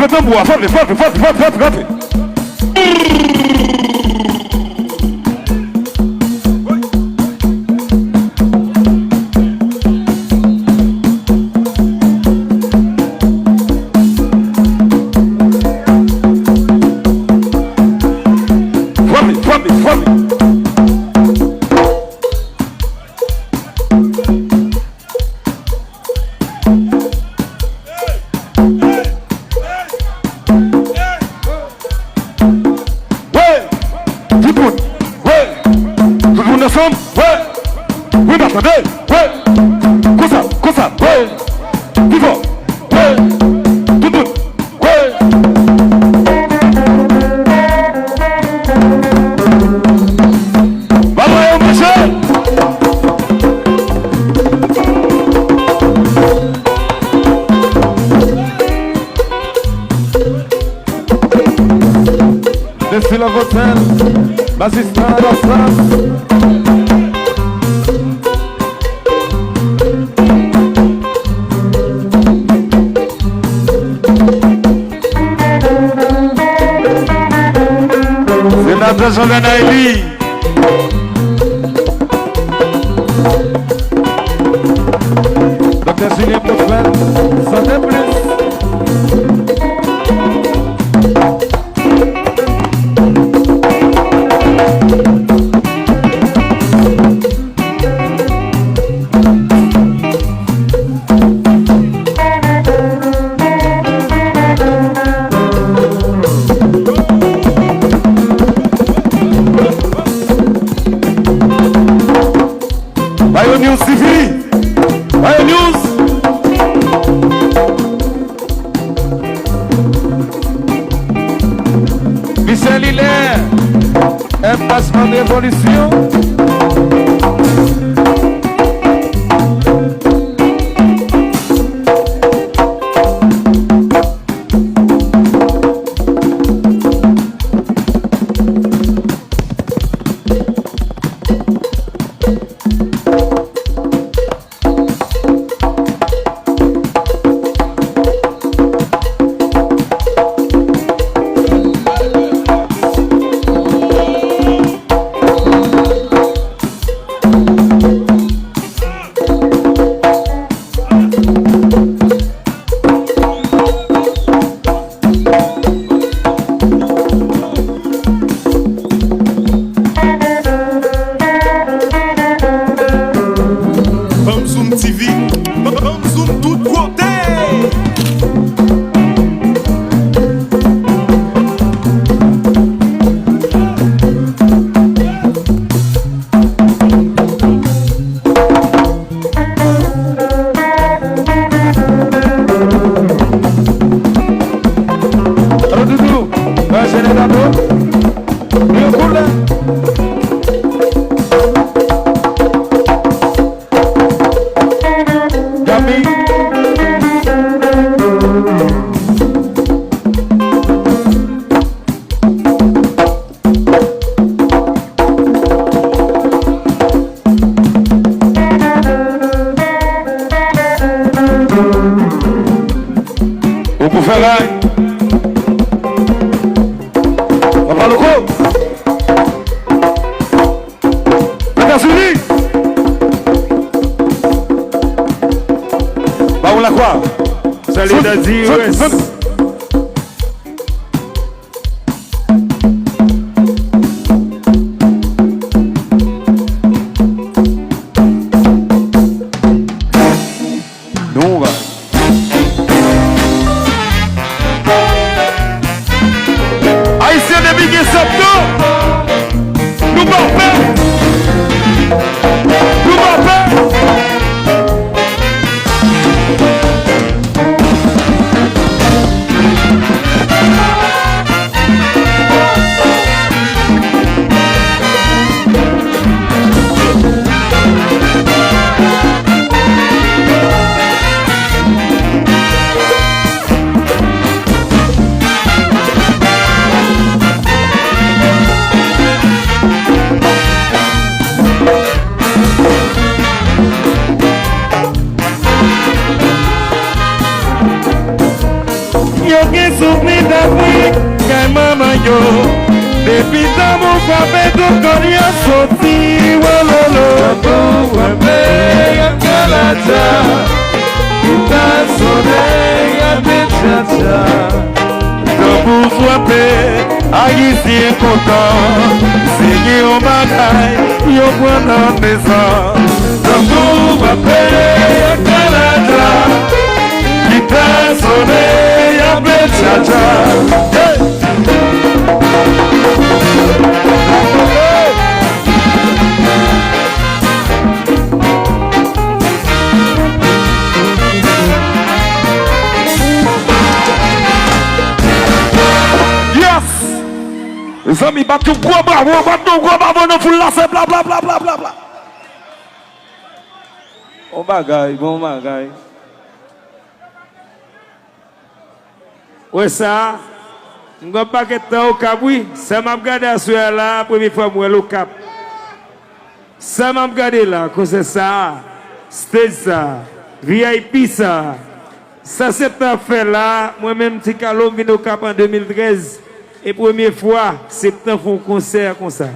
o tambor, forte, forte, forte, forte, forte, forte. Desfila Hotel, nas estradas. Senador jogando ali. Dr. Julien Pouffer, só depressa. Vai o News TV! Vai o News! Michel Hilaire, passement d'évolution. O Ferrari. Papa Loco. États-Unis. Bah on la croit. Salut Daddy West. Kay maman yo depuis tant mon frappé tout quand y a sorti wololo Wembe ya kalata Kita soleil ya bechacha Quand vous soyez haïtien content Signé au bagaille yo prend la maison Quand vous soyez ya kalata Kita soleil ya bechacha Les amis, battent tout gros bravo, nous foule là, c'est bla bla bla bla bla bla. Bon bagaille. Ouais ça, je ne pas que au Cap, oui. Ça m'a regardé à ce là, première fois moi au Cap. Ça m'a regardé là, que c'est ça, stage ça, VIP ça. Ça c'est affaire là, moi-même petit calom venu au Cap en 2013. Et première fois, c'est un concert comme ça.